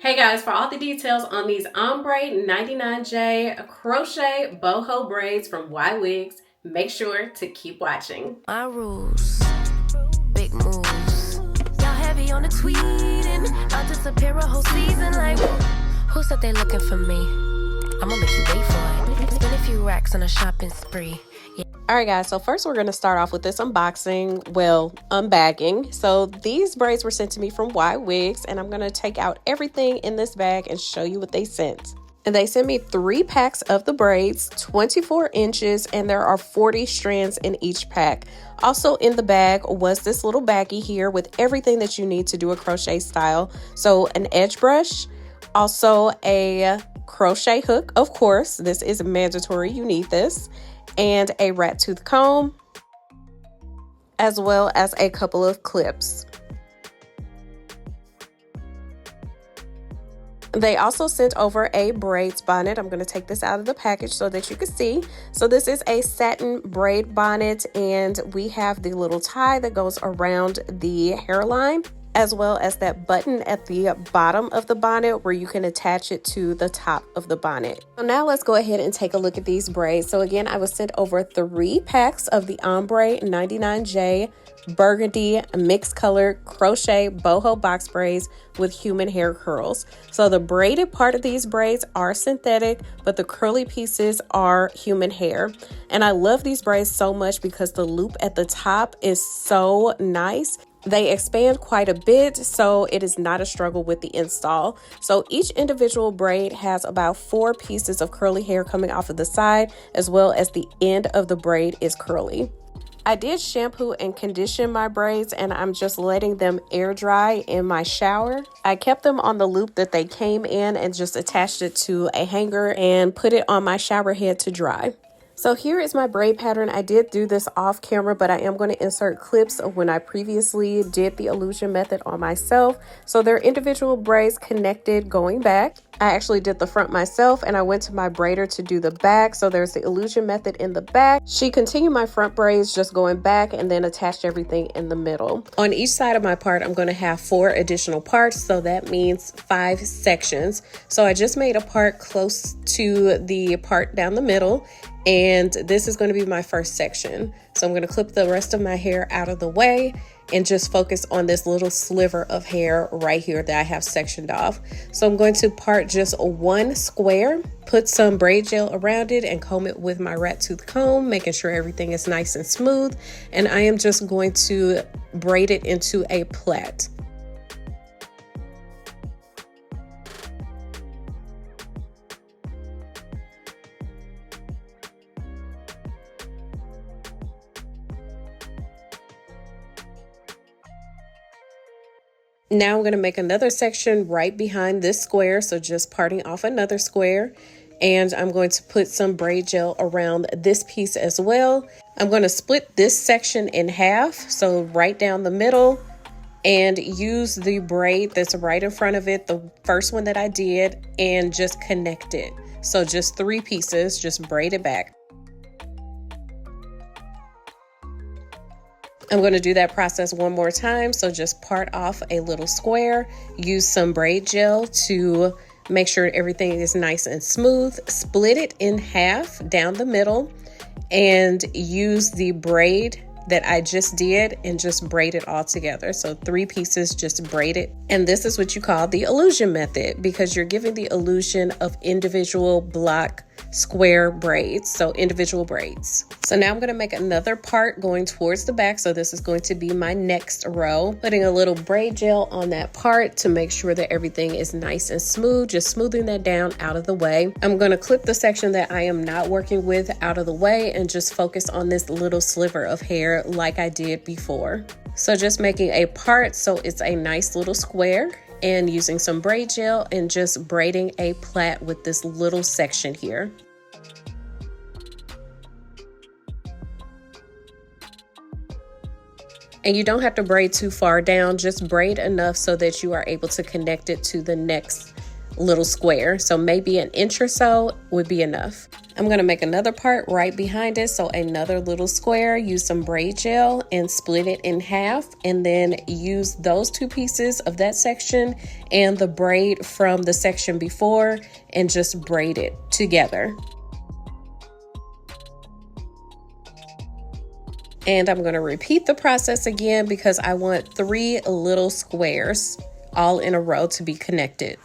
Hey guys, for all the details on these Ombre 99J Crochet Boho braids from YWigs, make sure to keep watching. My rules, big moves. Y'all heavy on the tweeting. I'll disappear a whole season like, who said they looking for me? I'ma make you wait for it. Spend a few racks on a shopping spree. Yeah. Alright guys, so first we're going to start off with this unboxing, well, unbagging. So these braids were sent to me from YWigs, and I'm going to take out everything in this bag and show you what they sent. And they sent me 3 packs of the braids, 24 inches, and there are 40 strands in each pack. Also in the bag was this little baggie here with everything that you need to do a crochet style. So an edge brush, also a crochet hook, of course, this is mandatory, you need this, and a rat tooth comb, as well as a couple of clips. They also sent over a braids bonnet. I'm going to take this out of the package so that you can see. So this is a satin braid bonnet, and we have the little tie that goes around the hairline, as well as that button at the bottom of the bonnet where you can attach it to the top of the bonnet. So now let's go ahead and take a look at these braids. So again, I was sent over 3 packs of the Ombre 99J Burgundy mixed color crochet boho box braids with human hair curls. So the braided part of these braids are synthetic, but the curly pieces are human hair. And I love these braids so much because the loop at the top is so nice. They expand quite a bit, so it is not a struggle with the install. So each individual braid has about 4 pieces of curly hair coming off of the side, as well as the end of the braid is curly. I did shampoo and condition my braids, and I'm just letting them air dry in my shower. I kept them on the loop that they came in and just attached it to a hanger and put it on my shower head to dry. So here is my braid pattern. I did do this off camera, but I am going to insert clips of when I previously did the illusion method on myself. So they're individual braids connected going back. I actually did the front myself, and I went to my braider to do the back. So there's the illusion method in the back. She continued my front braids just going back and then attached everything in the middle. On each side of my part, I'm going to have 4 additional parts. So that means 5 sections. So I just made a part close to the part down the middle, and this is going to be my first section. So I'm going to clip the rest of my hair out of the way and just focus on this little sliver of hair right here that I have sectioned off. So I'm going to part just 1 square, put some braid gel around it, and comb it with my rat tooth comb, making sure everything is nice and smooth. And I am just going to braid it into a plait. Now I'm going to make another section right behind this square, so just parting off another square, and I'm going to put some braid gel around this piece as well. I'm going to split this section in half, so right down the middle, and use the braid that's right in front of it, the first one that I did, and just connect it. So just 3 pieces, just braid it back. I'm going to do that process one more time. So just part off a little square, use some braid gel to make sure everything is nice and smooth, split it in half down the middle, and use the braid that I just did and just braid it all together. So 3 pieces, just braid it. And this is what you call the illusion method, because you're giving the illusion of individual block square braids, so individual braids. So now I'm going to make another part going towards the back. So this is going to be my next row, putting a little braid gel on that part to make sure that everything is nice and smooth, just smoothing that down out of the way. I'm going to clip the section that I am not working with out of the way and just focus on this little sliver of hair like I did before. So just making a part so it's a nice little square, and using some braid gel and just braiding a plait with this little section here. And you don't have to braid too far down, just braid enough so that you are able to connect it to the next little square. So maybe an inch or so would be enough. I'm going to make another part right behind it, so another little square. Use some braid gel and split it in half, and then use those two pieces of that section and the braid from the section before and just braid it together. And I'm going to repeat the process again because I want 3 little squares all in a row to be connected.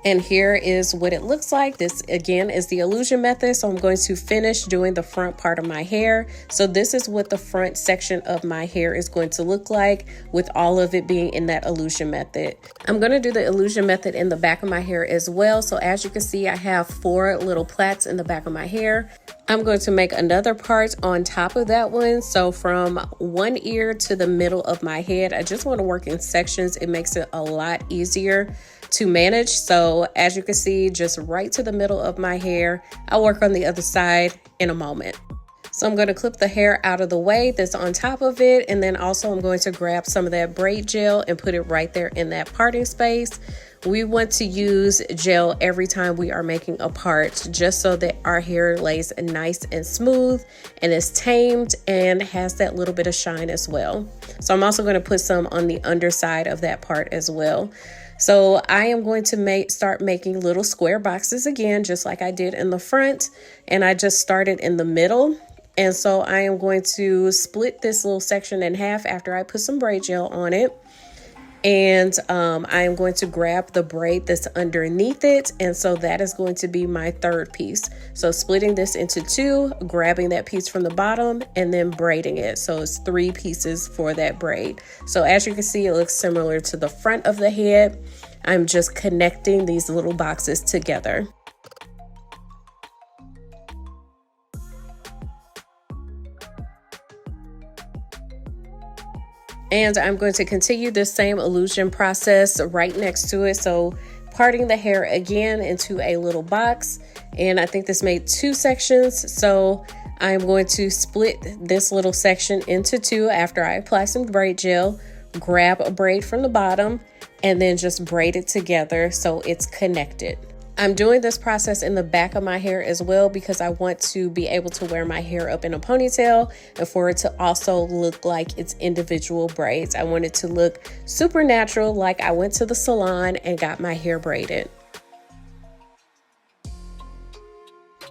And here is what it looks like. This again is the illusion method. So I'm going to finish doing the front part of my hair. So this is what the front section of my hair is going to look like with all of it being in that illusion method. I'm going to do the illusion method in the back of my hair as well. So as you can see, I have 4 little plaits in the back of my hair. I'm going to make another part on top of that one. So from one ear to the middle of my head, I just want to work in sections. It makes it a lot easier to manage. So as you can see, just right to the middle of my hair. I'll work on the other side in a moment. So I'm going to clip the hair out of the way that's on top of it. And then also I'm going to grab some of that braid gel and put it right there in that parting space. We want to use gel every time we are making a part, just so that our hair lays nice and smooth and is tamed and has that little bit of shine as well. So I'm also going to put some on the underside of that part as well. So I am going to start making little square boxes again, just like I did in the front. And I just started in the middle. And so I am going to split this little section in half after I put some braid gel on it. And I am going to grab the braid that's underneath it. And so that is going to be my third piece. So splitting this into 2, grabbing that piece from the bottom and then braiding it. So it's 3 pieces for that braid. So as you can see, it looks similar to the front of the head. I'm just connecting these little boxes together. And I'm going to continue this same illusion process right next to it. So parting the hair again into a little box. And I think this made 2 sections. So I'm going to split this little section into 2 after I apply some braid gel, grab a braid from the bottom, and then just braid it together so it's connected. I'm doing this process in the back of my hair as well because I want to be able to wear my hair up in a ponytail and for it to also look like it's individual braids. I want it to look super natural, like I went to the salon and got my hair braided.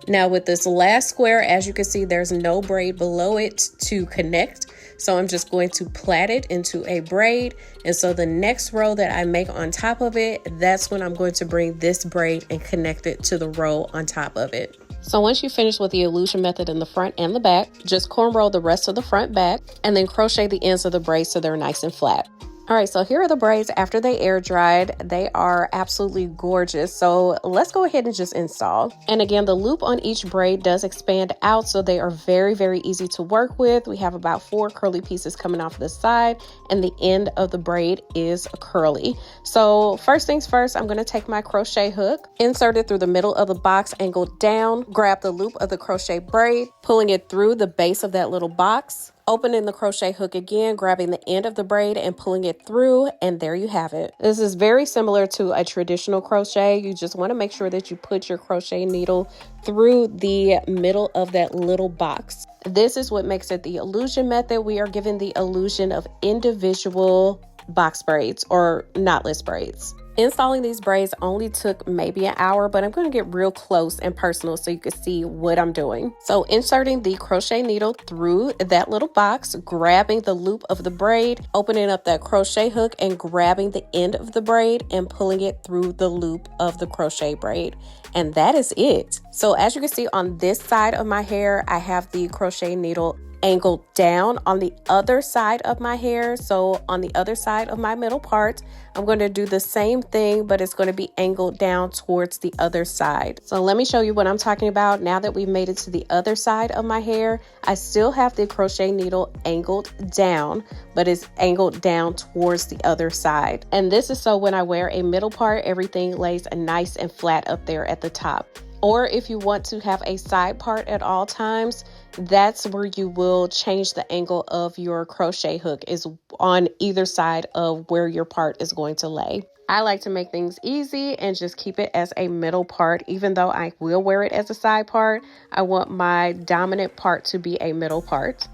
Now with this last square, as you can see, there's no braid below it to connect. So I'm just going to plait it into a braid. And so the next row that I make on top of it, that's when I'm going to bring this braid and connect it to the row on top of it. So once you finish with the illusion method in the front and the back, just cornrow the rest of the front back and then crochet the ends of the braids so they're nice and flat. All right, so here are the braids after they air dried. They are absolutely gorgeous. So let's go ahead and just install. And again, the loop on each braid does expand out, so they are very, very easy to work with. We have about 4 curly pieces coming off the side, and the end of the braid is curly. So first things first, I'm going to take my crochet hook, insert it through the middle of the box, angle down, grab the loop of the crochet braid, pulling it through the base of that little box, opening the crochet hook again, grabbing the end of the braid and pulling it through, and there you have it. This is very similar to a traditional crochet. You just want to make sure that you put your crochet needle through the middle of that little box. This is what makes it the illusion method. We are given the illusion of individual box braids or knotless braids. Installing these braids only took maybe an hour, but I'm going to get real close and personal so you can see what I'm doing. So inserting the crochet needle through that little box, grabbing the loop of the braid, opening up that crochet hook and grabbing the end of the braid and pulling it through the loop of the crochet braid. And that is it. So as you can see on this side of my hair, I have the crochet needle angled down on the other side of my hair. So on the other side of my middle part, I'm going to do the same thing, but it's going to be angled down towards the other side. So let me show you what I'm talking about. Now that we've made it to the other side of my hair, I still have the crochet needle angled down, but it's angled down towards the other side. And this is so when I wear a middle part, everything lays nice and flat up there at the top. Or if you want to have a side part at all times, that's where you will change the angle of your crochet hook, is on either side of where your part is going to lay. I like to make things easy and just keep it as a middle part. Even though I will wear it as a side part, I want my dominant part to be a middle part.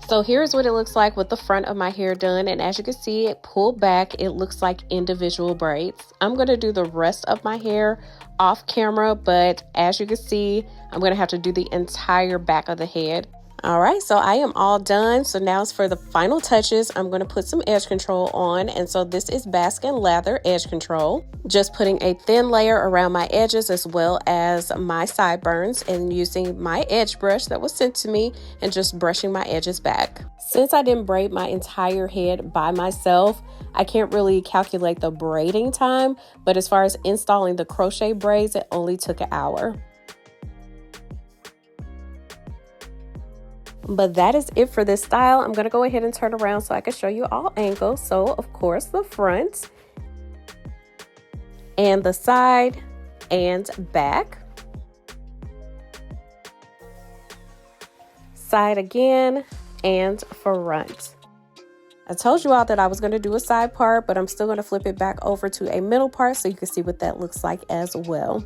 So here's what it looks like with the front of my hair done, and as you can see, it pulled back. It looks like individual braids. I'm going to do the rest of my hair off camera, but as you can see, I'm going to have to do the entire back of the head. All right, so I am all done. So now it's for the final touches. I'm going to put some edge control on, and so this is Basque and Lather edge control. Just putting a thin layer around my edges as well as my sideburns, and using my edge brush that was sent to me and just brushing my edges back. Since I didn't braid my entire head by myself, I can't really calculate the braiding time, but as far as installing the crochet braids, it only took an hour. But that is it for this style. I'm going to go ahead and turn around so I can show you all angles. So of course the front and the side and back. Side again and front. I told you all that I was going to do a side part, but I'm still going to flip it back over to a middle part so you can see what that looks like as well.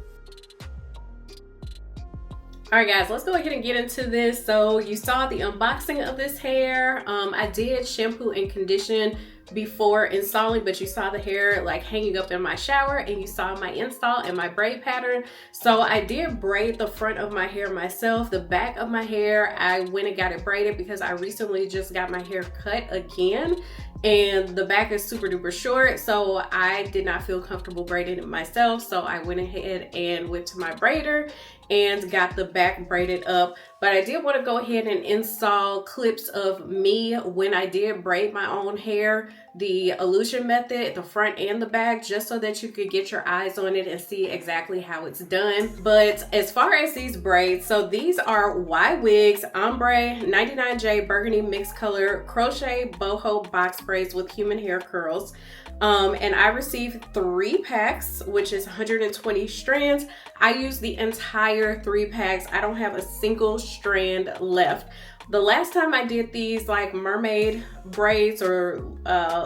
All right guys, let's go ahead and get into this. So you saw the unboxing of this hair. I did shampoo and condition before installing, but you saw the hair like hanging up in my shower, and you saw my install and my braid pattern. So I did braid the front of my hair myself. The back of my hair, I went and got it braided because I recently just got my hair cut again, and the back is super duper short, so I did not feel comfortable braiding it myself. So I went ahead and went to my braider and got the back braided up. But I did want to go ahead and install clips of me when I did braid my own hair, the illusion method, the front and the back, just so that you could get your eyes on it and see exactly how it's done. But as far as these braids, so these are YWigs Ombre 99J Burgundy Mixed Color Crochet Boho Box Braids with Human Hair Curls. And I received 3 packs, which is 120 strands. I used the entire 3 packs. I don't have a single strand left. The last time I did these like mermaid braids or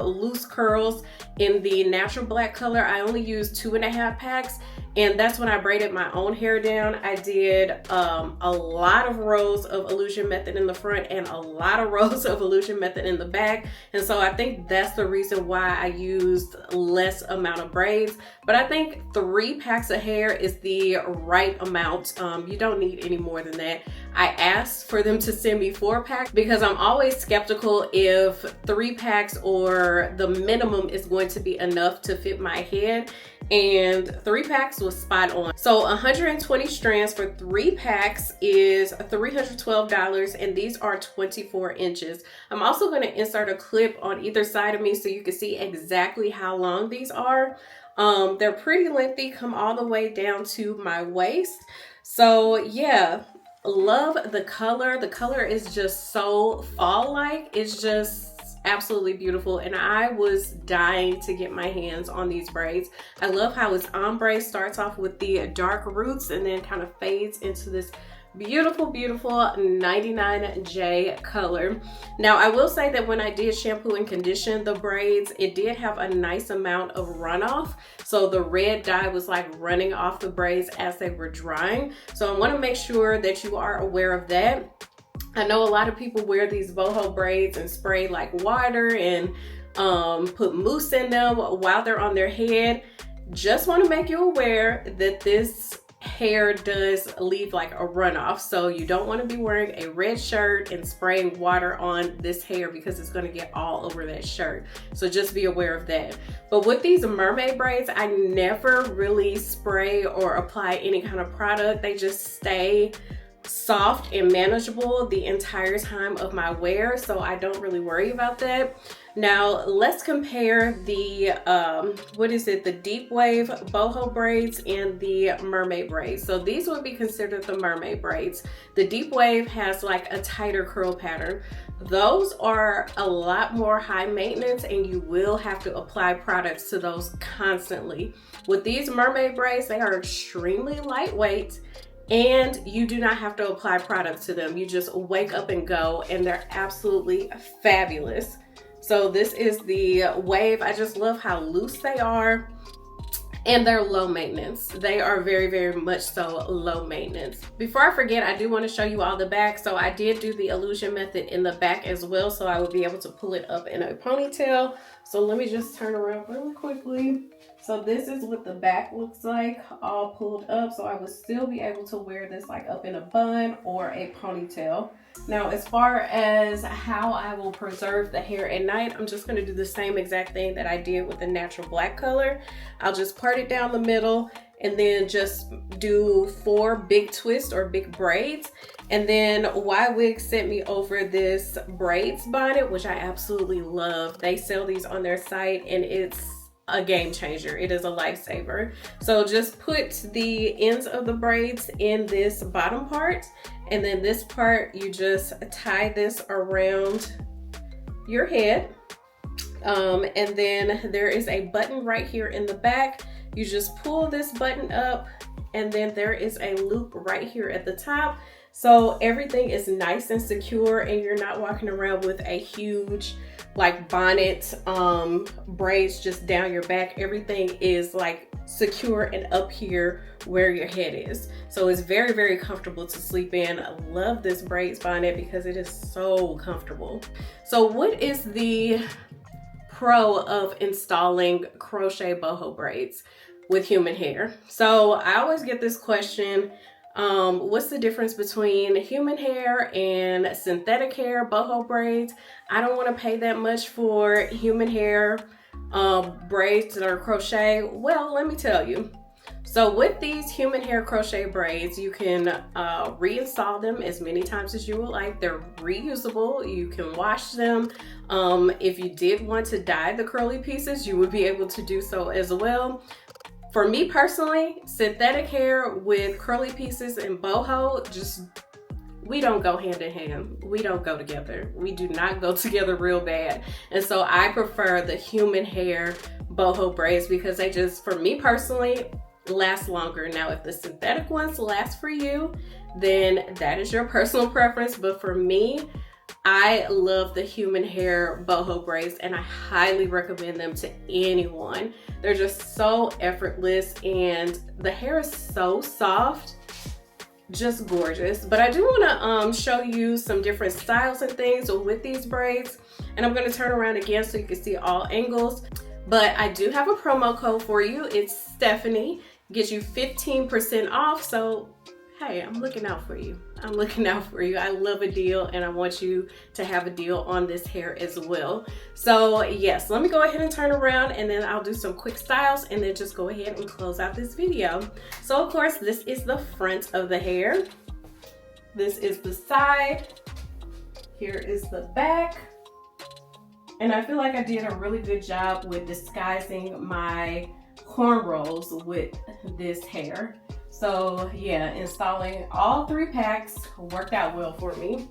loose curls in the natural black color, I only used 2.5 packs. And that's when I braided my own hair down. I did a lot of rows of illusion method in the front and a lot of rows of illusion method in the back. And so I think that's the reason why I used less amount of braids. But I think 3 packs of hair is the right amount. You don't need any more than that. I asked for them to send me 4 packs because I'm always skeptical if 3 packs or the minimum is going to be enough to fit my head. And 3 packs was spot on. So 120 strands for 3 packs is $312, and these are 24 inches. I'm also going to insert a clip on either side of me so you can see exactly how long these are. They're pretty lengthy, come all the way down to my waist. So yeah, love the color. The color is just so fall-like. It's just absolutely beautiful, and I was dying to get my hands on these braids. I love how it's ombre, starts off with the dark roots and then kind of fades into this beautiful 99J color. Now I will say that when I did shampoo and condition the braids, it did have a nice amount of runoff, so the red dye was like running off the braids as they were drying. So I want to make sure that you are aware of that. I know a lot of people wear these boho braids and spray like water and put mousse in them while they're on their head. Just want to make you aware that this hair does leave like a runoff. So you don't want to be wearing a red shirt and spraying water on this hair because it's going to get all over that shirt. So just be aware of that. But with these mermaid braids, I never really spray or apply any kind of product. They just stay soft and manageable the entire time of my wear, so I don't really worry about that. Now let's compare the the deep wave boho braids and the mermaid braids. So these would be considered the mermaid braids. The deep wave has like a tighter curl pattern. Those are a lot more high maintenance and you will have to apply products to those constantly. With these mermaid braids, they are extremely lightweight and you do not have to apply products to them. You just wake up and go, and they're absolutely fabulous. So this is the wave. I just love how loose they are, and they're low maintenance. They are very, very much so low maintenance. Before I forget, I do want to show you all the back. So I did do the illusion method in the back as well, so I would be able to pull it up in a ponytail. So let me just turn around really quickly. So this is what the back looks like, all pulled up. So I would still be able to wear this like up in a bun or a ponytail. Now, as far as how I will preserve the hair at night, I'm just gonna do the same exact thing that I did with the natural black color. I'll just part it down the middle and then just do 4 big twists or big braids. And then YWigs sent me over this Braids bonnet, which I absolutely love. They sell these on their site and it's a game changer. It is a lifesaver. So just put the ends of the braids in this bottom part, and then this part you just tie this around your head, and then there is a button right here in the back. You just pull this button up, and then there is a loop right here at the top. So everything is nice and secure, and you're not walking around with a huge like bonnet braids just down your back. Everything is like secure and up here where your head is. So it's very, very comfortable to sleep in. I love this braids bonnet because it is so comfortable. So what is the pro of installing crochet boho braids with human hair? So I always get this question, what's the difference between human hair and synthetic hair boho braids? I don't want to pay that much for human hair braids that are crochet. Well, let me tell you. So with these human hair crochet braids, you can reinstall them as many times as you would like. They're reusable. You can wash them. If you did want to dye the curly pieces, you would be able to do so as well. For me personally, synthetic hair with curly pieces and boho, we don't go hand in hand. We don't go together. We do not go together real bad. And so I prefer the human hair boho braids because they just, for me personally, last longer. Now, if the synthetic ones last for you, then that is your personal preference. But for me, I love the human hair boho braids and I highly recommend them to anyone. They're just so effortless and the hair is so soft, just gorgeous. But I do want to show you some different styles and things with these braids, and I'm going to turn around again so you can see all angles. But I do have a promo code for you. It's Stephanie. Gets you 15% off. So hey, I'm looking out for you. I'm looking out for you. I love a deal and I want you to have a deal on this hair as well. So yes, let me go ahead and turn around and then I'll do some quick styles and then just go ahead and close out this video. So of course, this is the front of the hair. This is the side. Here is the back. And I feel like I did a really good job with disguising my cornrows with this hair. So yeah, installing all 3 packs worked out well for me.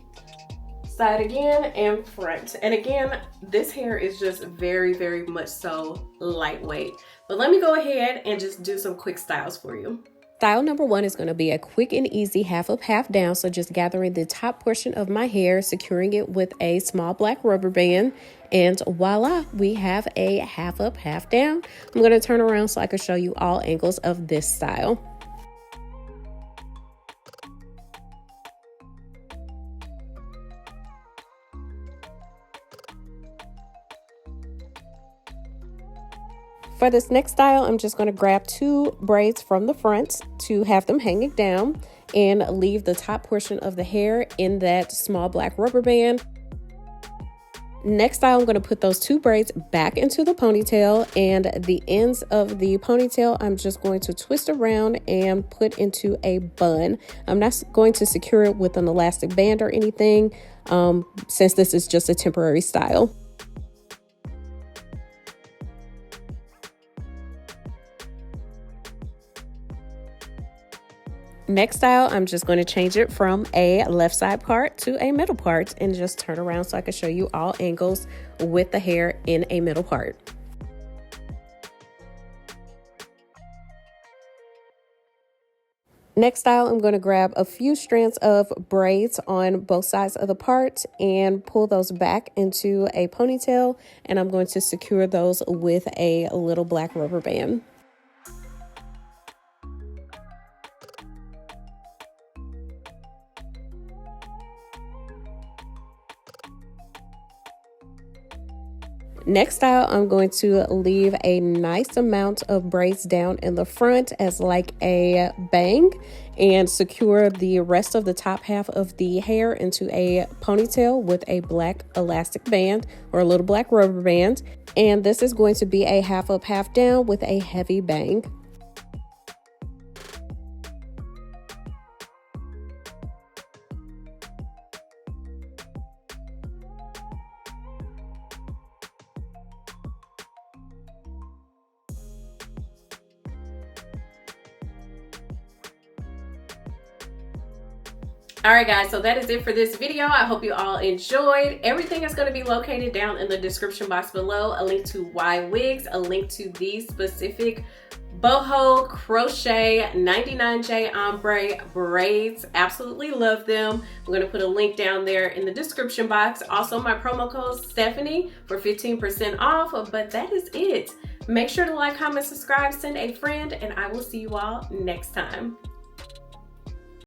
Side again and front. And again, this hair is just very, very much so lightweight. But let me go ahead and just do some quick styles for you. Style number 1 is going to be a quick and easy half up, half down. So just gathering the top portion of my hair, securing it with a small black rubber band, and voila, we have a half up, half down. I'm going to turn around so I can show you all angles of this style. For this next style, I'm just going to grab 2 braids from the front to have them hanging down and leave the top portion of the hair in that small black rubber band. Next style, I'm going to put those 2 braids back into the ponytail, and the ends of the ponytail I'm just going to twist around and put into a bun. I'm not going to secure it with an elastic band or anything, since this is just a temporary style. Next style, I'm just going to change it from a left side part to a middle part and just turn around so I can show you all angles with the hair in a middle part. Next style, I'm going to grab a few strands of braids on both sides of the part and pull those back into a ponytail, and I'm going to secure those with a little black rubber band. Next style, I'm going to leave a nice amount of braids down in the front as like a bang and secure the rest of the top half of the hair into a ponytail with a black elastic band or a little black rubber band. And this is going to be a half up, half down with a heavy bang. All right, guys, so that is it for this video. I hope you all enjoyed. Everything is going to be located down in the description box below. A link to YWigs, a link to these specific boho crochet 99J ombre braids. Absolutely love them. I'm going to put a link down there in the description box. Also, my promo code Stephanie for 15% off. But that is it. Make sure to like, comment, subscribe, send a friend, and I will see you all next time.